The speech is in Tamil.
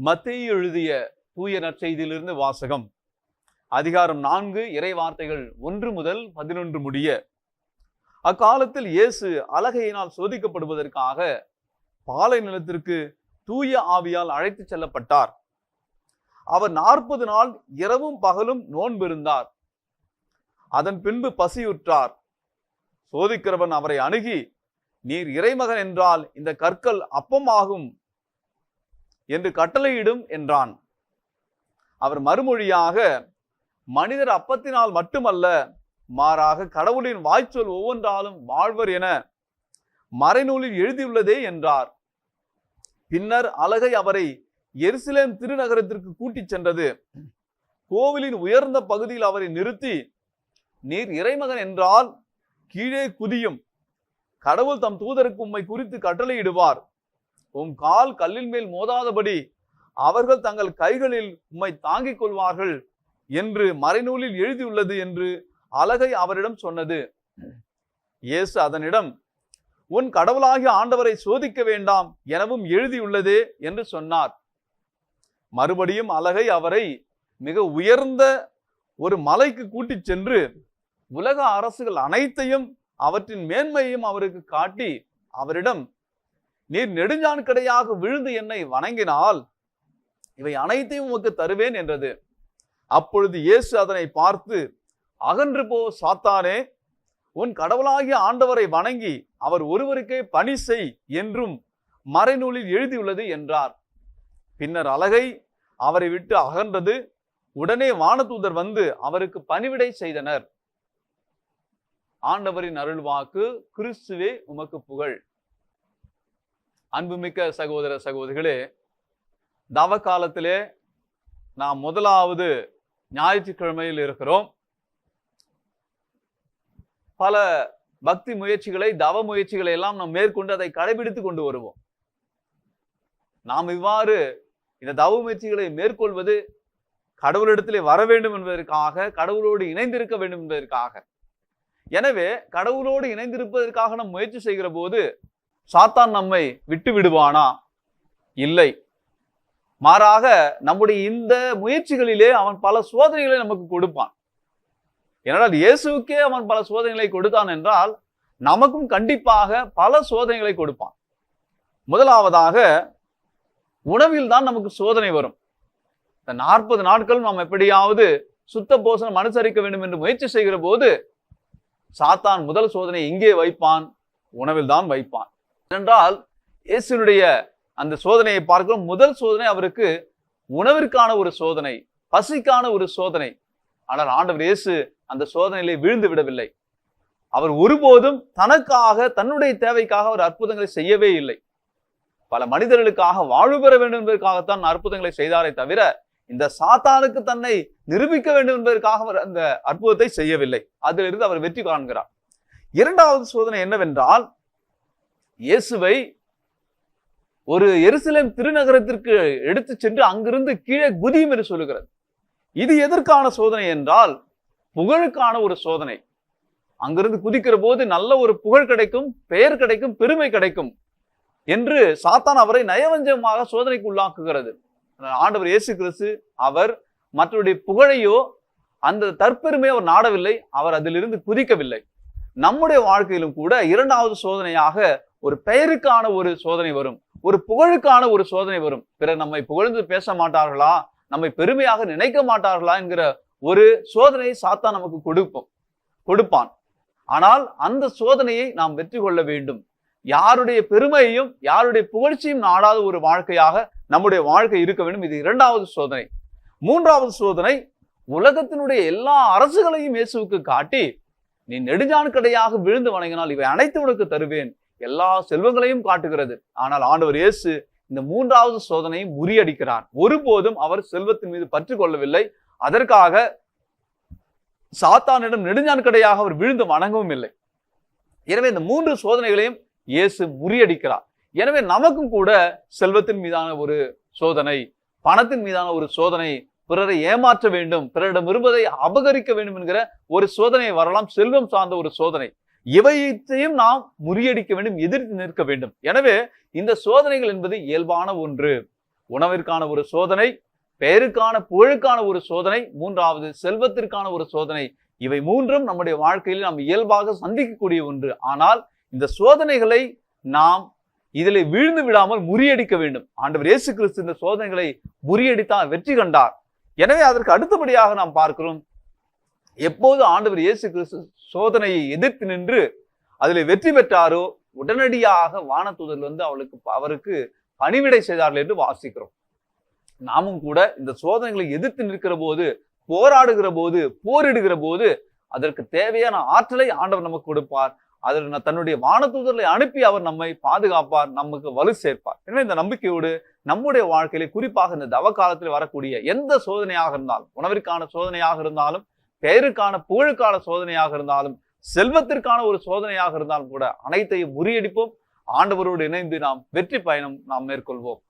மத்தேயு எழுதிய தூய நற்செய்தியிலிருந்து வாசகம். அதிகாரம் 4, இறை வார்த்தைகள் 1 முதல் 11 முடிய. அக்காலத்தில் இயேசு அலகையினால் சோதிக்கப்படுவதற்காக பாலை நிலத்திற்கு தூய ஆவியால் அழைத்து செல்லப்பட்டார். அவர் 40 நாள் இரவும் பகலும் நோன்பிருந்தார். அதன் பின்பு பசியுற்றார். சோதிக்கிறவன் அவரை அணுகி, நீர் இறைமகன் என்றால் இந்த கற்கள் அப்பமாகும் என்று கட்டளையிடும் என்றான். அவர் மறுமொழியாக, மனிதர் அப்பத்தினால் மட்டுமல்ல, மாறாக கடவுளின் வாய்ச்சொல் ஒவ்வொன்றாலும் வாழ்வர் என மறைநூலில் எழுதியுள்ளதே என்றார். பின்னர் அலகை அவரை எருசலேம் திருநகரத்திற்கு கூட்டிச் சென்றது. கோவிலின் உயர்ந்த பகுதியில் அவரை நிறுத்தி, நீர் இறைமகன் என்றால் கீழே குதியும். கடவுள் தம் தூதருக்கு உம்மை குறித்து கட்டளையிடுவார். உம் கால் கல்லின் மேல் மோதாதபடி அவர்கள் தங்கள் கைகளில் உம்மை தாங்கிக் கொள்வார்கள் என்று மறைநூலில் எழுதியுள்ளது என்று அலகை அவரிடம் சொன்னது. இயேசு அதனிடம், உன் கடவுளாகிய ஆண்டவரை சோதிக்க வேண்டாம் எனவும் எழுதியுள்ளதே என்று சொன்னார். மறுபடியும் அலகை அவரை மிக உயர்ந்த ஒரு மலைக்கு கூட்டிச் சென்று உலக அரசுகள் அனைத்தையும் அவற்றின் மேன்மையையும் அவருக்கு காட்டி அவரிடம், நீர் நெடுஞ்சான்கடையாக விழுந்து என்னை வணங்கினால் இவை அனைத்தையும் உமக்கு தருவேன் என்றது. அப்பொழுது இயேசு அதனை பார்த்து, அகன்று போ சாத்தானே, உன் கடவுளாகிய ஆண்டவரை வணங்கி அவர் ஒருவருக்கே பணி செய் என்றும் மறைநூலில் எழுதியுள்ளது என்றார். பின்னர் அலகை அவரை விட்டு அகன்றது. உடனே வானதூதர் வந்து அவருக்கு பணிவிடை செய்தனர். ஆண்டவரின் அருள்வாக்கு. கிறிஸ்துவே உமக்கு புகழ். அன்புமிக்க சகோதர சகோதரிகளே, தவ காலத்திலே நாம் முதலாவது ஞாயிற்றுக்கிழமையில் இருக்கிறோம். பல பக்தி முயற்சிகளை, தவ முயற்சிகளை எல்லாம் நாம் மேற்கொண்டு அதை கடைபிடித்து கொண்டு வருவோம். நாம் இவ்வாறு இந்த தவ முயற்சிகளை மேற்கொள்வது கடவுளிடத்திலே வர வேண்டும் என்பதற்காக, கடவுளோடு இணைந்திருக்க வேண்டும் என்பதற்காக. எனவே கடவுளோடு இணைந்திருப்பதற்காக நாம் முயற்சி செய்கிற போது சாத்தான் நம்மை விட்டு விடுவானா? இல்லை. மாறாக நம்முடைய இந்த முயற்சிகளிலே அவன் பல சோதனைகளை நமக்கு கொடுப்பான். ஏனென்றால் இயேசுக்கே அவன் பல சோதனைகளை கொடுத்தான் என்றால் நமக்கும் கண்டிப்பாக பல சோதனைகளை கொடுப்பான். முதலாவதாக உணவில் தான் நமக்கு சோதனை வரும். இந்த 40 நாட்கள் நாம் எப்படியாவது சுத்த போசனம் அனுசரிக்க வேண்டும் என்று முயற்சி செய்கிற போது சாத்தான் முதல் சோதனை எங்கே வைப்பான்? உணவில் தான் வைப்பான். என்றால் இயேசுனுடைய அந்த சோதனையை பார்க்கிறோம். முதல் சோதனை அவருக்கு உணவிற்கான ஒரு சோதனை, பசிக்கான ஒரு சோதனை. ஆனால் ஆண்டவர் இயேசு அந்த சோதனையிலே வீழ்ந்து விடவில்லை. அவர் ஒருபோதும் தனக்காக, தன்னுடைய தேவைக்காக அவர் அற்புதங்களை செய்யவே இல்லை. பல மனிதர்களுக்காக வாழ்வு பெற வேண்டும் என்பதற்காகத்தான் அற்புதங்களை செய்தாரே தவிர இந்த சாத்தானுக்கு தன்னை நிரூபிக்க வேண்டும் என்பதற்காக அவர் அந்த அற்புதத்தை செய்யவில்லை. அதிலிருந்து அவர் வெற்றி காண்கிறார். இரண்டாவது சோதனை என்னவென்றால், இயேசுவை ஒரு எருசலேம் திருநகரத்திற்கு எடுத்து சென்று அங்கிருந்து கீழே குதியும் என்று சொல்லுகிறது. இது எதற்கான சோதனை என்றால் புகழுக்கான ஒரு சோதனை. அங்கிருந்து குதிக்கிற போது நல்ல ஒரு புகழ் கிடைக்கும், பெயர் கிடைக்கும், பெருமை கிடைக்கும் என்று சாத்தான் அவரை நயவஞ்சமாக சோதனைக்கு உள்ளாக்குகிறது. ஆண்டவர் இயேசு கிறிஸ்து அவர் மற்றவருடைய புகழையோ அந்த தற்பெருமையை அவர் நாடவில்லை. அவர் அதிலிருந்து குதிக்கவில்லை. நம்முடைய வாழ்க்கையிலும் கூட இரண்டாவது சோதனையாக ஒரு பெயருக்கான ஒரு சோதனை வரும், ஒரு புகழுக்கான ஒரு சோதனை வரும். பிறர் நம்மை புகழ்ந்து பேச மாட்டார்களா, நம்மை பெருமையாக நினைக்க மாட்டார்களா என்கிற ஒரு சோதனையை சாத்தான் நமக்கு கொடுப்பான். ஆனால் அந்த சோதனையை நாம் வெற்றி கொள்ள வேண்டும். யாருடைய பெருமையையும் யாருடைய புகழ்ச்சியும் நாடாத ஒரு வாழ்க்கையாக நம்முடைய வாழ்க்கை இருக்க வேண்டும். இது இரண்டாவது சோதனை. மூன்றாவது சோதனை, உலகத்தினுடைய எல்லா அரசுகளையும் இயேசுவுக்கு காட்டி, நீ நெடுஞ்சான்கடையாக விழுந்து வணங்கினால் இவை அனைத்து உனக்கு தருவேன், எல்லா செல்வங்களையும் காட்டுகிறது. ஆனால் ஆண்டவர் இயேசு இந்த மூன்றாவது சோதனையை முறியடிக்கிறார். ஒருபோதும் அவர் செல்வத்தின் மீது பற்று கொள்ளவில்லை. அதற்காக சாத்தானிடம் நெடுஞ்சான்கடையாக அவர் விழுந்து வணங்கவும் இல்லை. எனவே இந்த 3 சோதனைகளையும் இயேசு முறியடிக்கிறார். எனவே நமக்கும் கூட செல்வத்தின் மீதான ஒரு சோதனை, பணத்தின் மீதான ஒரு சோதனை, பிறரை ஏமாற்ற வேண்டும், பிறரிடம் இருப்பதை அபகரிக்க வேண்டும் என்கிற ஒரு சோதனை வரலாம். செல்வம் சார்ந்த ஒரு சோதனை. இவையத்தையும் நாம் முறியடிக்க வேண்டும், எதிர்த்து நிற்க வேண்டும். எனவே இந்த சோதனைகள் என்பது இயல்பான ஒன்று. உணவிற்கான ஒரு சோதனை, பெயருக்கான புகழுக்கான ஒரு சோதனை, மூன்றாவது செல்வத்திற்கான ஒரு சோதனை. இவை மூன்றும் நம்முடைய வாழ்க்கையில் நாம் இயல்பாக சந்திக்கக்கூடிய ஒன்று. ஆனால் இந்த சோதனைகளை நாம் இதில் வீழ்ந்து விடாமல் முறியடிக்க வேண்டும். ஆண்டவர் இயேசு கிறிஸ்து இந்த சோதனைகளை முறியடித்தார், வெற்றி கண்டார். எனவே அதற்கு அடுத்தபடியாக நாம் பார்க்கிறோம், எப்போது ஆண்டவர் இயேசு கிறிஸ்து சோதனையை எதிர்த்து நின்று அதில் வெற்றி பெற்றாரோ உடனடியாக வானதூதர்கள் அவருக்கு பணிவிடை செய்தார்கள் என்று வாசிக்கிறோம். நாமும் கூட இந்த சோதனைகளை எதிர்த்து நிற்கிற போது, போராடுகிற போது, போரிடுகிற போது அதற்கு தேவையான ஆற்றலை ஆண்டவர் நமக்கு கொடுப்பார். அதில் தன்னுடைய வானதூதர்களை அனுப்பி அவர் நம்மை பாதுகாப்பார், நமக்கு வலு சேர்ப்பார். எனவே இந்த நம்பிக்கையோடு நம்முடைய வாழ்க்கையில, குறிப்பாக இந்த தவ காலத்தில் வரக்கூடிய எந்த சோதனையாக இருந்தாலும், உணவிற்கான சோதனையாக இருந்தாலும், பெயருக்கான புகழுக்கான சோதனையாக இருந்தாலும், செல்வத்திற்கான ஒரு சோதனையாக இருந்தாலும் கூட அனைத்தையும் முறியடிப்போம். ஆண்டவரோடு இணைந்து நாம் வெற்றி பயணம் மேற்கொள்வோம்.